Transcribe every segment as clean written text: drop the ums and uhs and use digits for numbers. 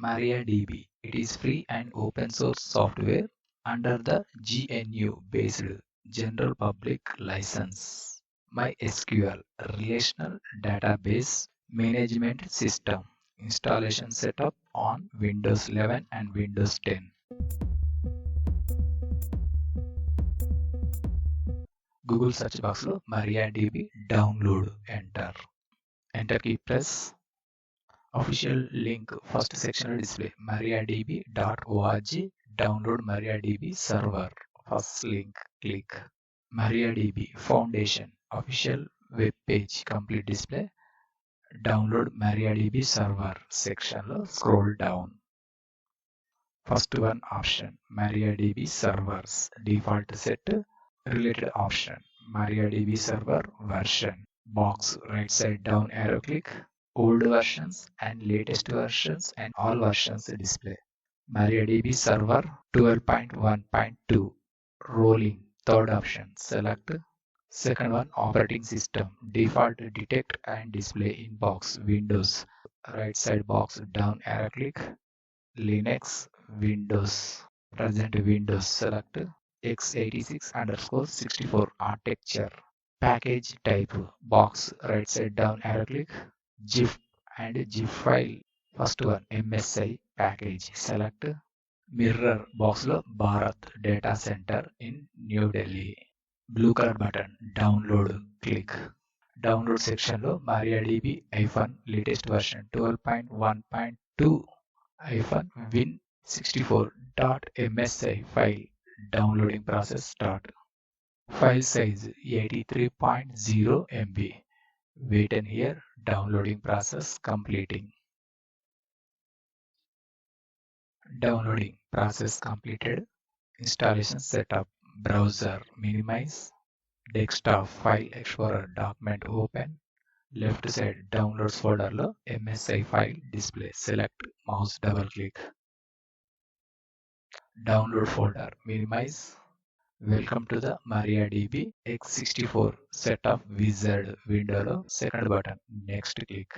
MariaDB. It is free and open source software under the GNU-based General Public License. MySQL Relational Database Management System. Installation setup on Windows 11 and Windows 10. Google search box lo MariaDB download enter. Enter key press. Official link first section display mariadb.org. Download MariaDB server. First link click. MariaDB Foundation official web page complete display. Download MariaDB server section lo scroll down. First one option MariaDB servers default set. Related option MariaDB server version. Box right side down arrow click. Old versions and latest versions and all versions display. MariaDB server 12.1.2 rolling. Third option select. Second one operating system default detect and display in box Windows. Right side box down arrow click. Linux Windows. Present Windows select. x86_64 architecture. Package type box right side down arrow click. GIF and GIF file. First one MSI package select. Mirror box lo Bharat data center in New Delhi. Blue color button download click. Download section lo MariaDB latest version 12.1.2 win64.msi file. Downloading process start. File size 83.0 MB. Wait and here downloading process completing. Downloading process completed. Installation setup. Browser minimize. Desktop file explorer document open. Left side downloads folder lo MSI file display. Select mouse double click. Download folder minimize. Welcome to the MariaDB x64 setup wizard window lo second button next click.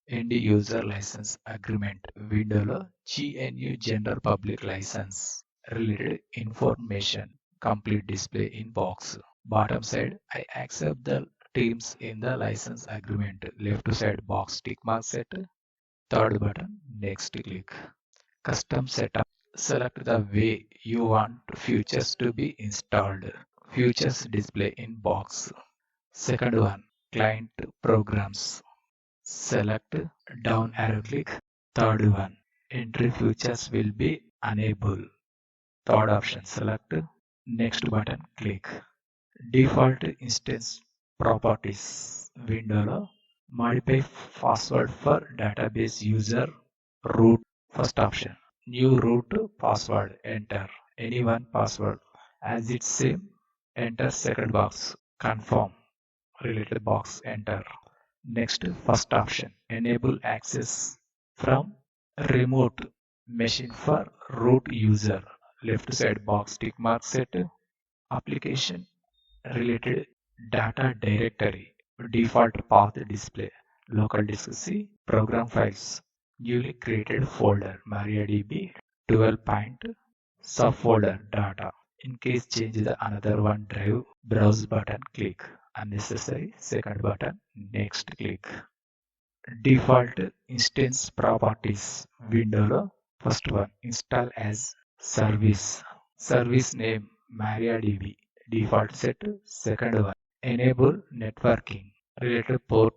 End user license agreement window lo GNU general public license related information complete display in box. Bottom side I accept the terms in the license agreement. Left side box tick mark set. Third button next click. Custom setup. Select the way you want features to be installed. Features display in box. Second one client programs. Select down arrow click. Third one entry features will be enabled. Third option select. Next button click. Default instance properties window lo modify password for database user root. First option new root password enter any one password as its same. Enter second box confirm related box enter. Next first option enable access from remote machine for root user. Left side box tick mark set. Application related data directory default path display. Local disk C program files newly created folder MariaDB 12 point subfolder data. In case change the another one drive browse button click. Unnecessary second button next click. Default instance properties window lo first one install as service name MariaDB default set. Second one enable networking related port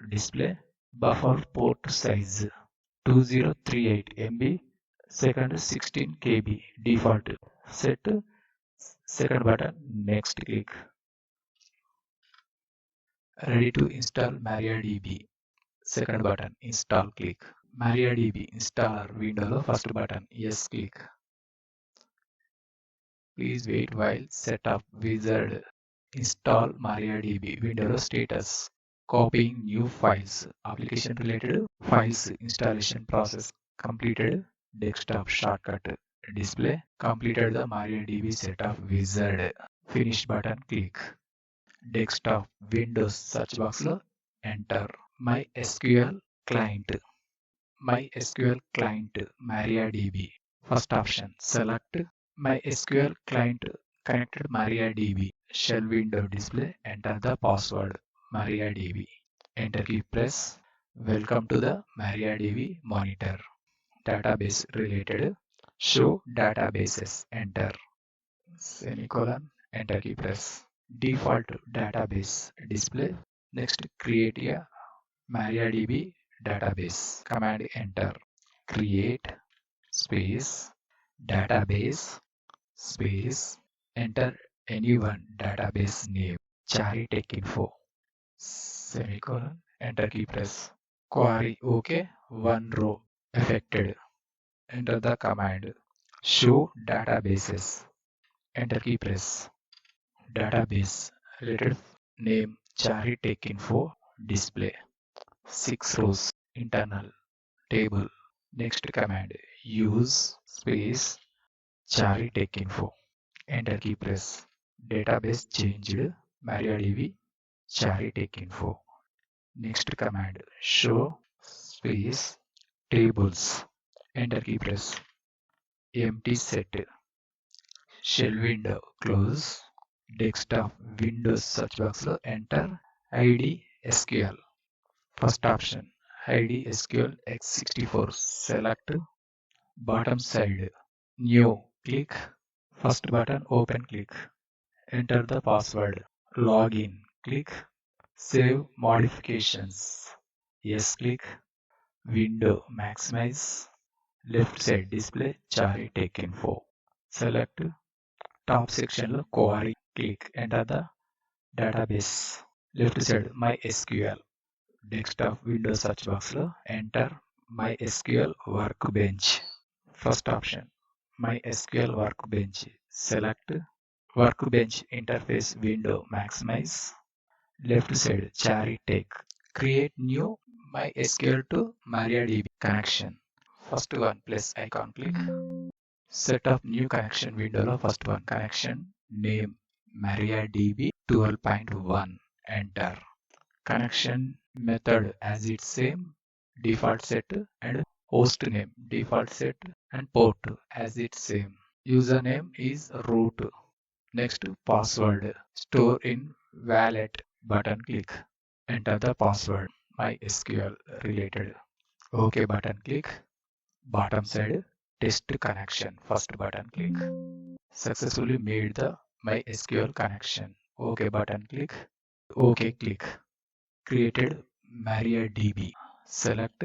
display. Buffer port size 2038 MB. Second 16 KB default set. Second button next click. Ready to install MariaDB. Second button install click. MariaDB installer window lo first button yes click. Please wait while setup wizard. Install MariaDB window lo status. Copying new files. Application related files installation process completed. Desktop shortcut display. Completed the MariaDB setup wizard. Finish button click. Desktop Windows search box lo enter MySQL client. MySQL client MariaDB. First option, select MySQL client connected MariaDB. Shell window display. Enter the password MariaDB. Enter key press. Welcome to the MariaDB monitor. Database related. Show databases. Enter. Semicolon. Enter key press. Default database display. Next, create a MariaDB database. Command enter. Create space database space. Enter any one database name. ChariTechInfo. Semicolon. Enter key press. Query OK. One row affected. Enter the command. Show databases. Enter key press. Database related name ChariTechInfo display. 6 rows internal table. Next command, use space ChariTechInfo. Enter key press. Database changed MariaDB ChariTechInfo. Next command, show space tables. Enter key press. Empty set. Shell window close. Desktop Windows search box lo enter ID SQL. First option, ID SQL x64. Select bottom side. New. Click. First button open. Click. Enter the password. Login. Click. Save modifications. Yes. Click. Window maximize. Left side display ChariTechInfo. Select top section lo query. Click. Enter the database. Left side MySQL. Desktop Windows search box lo enter MySQL workbench. First option, MySQL workbench. Select workbench interface window maximize. Left side Charitech. Create new MySQL to MariaDB connection. First one plus icon. Click. Set up new connection window lo first one connection name MariaDB 12.1. Enter. Connection method as its same, default set, and host name default set, and port as its same. Username is root. Next, password store in wallet button. Click. Enter the password MySQL related. OK button. Click. Bottom side test connection. First button. Click. Successfully made the MySQL connection. OK button. Click. OK. Click. Created MariaDB. Select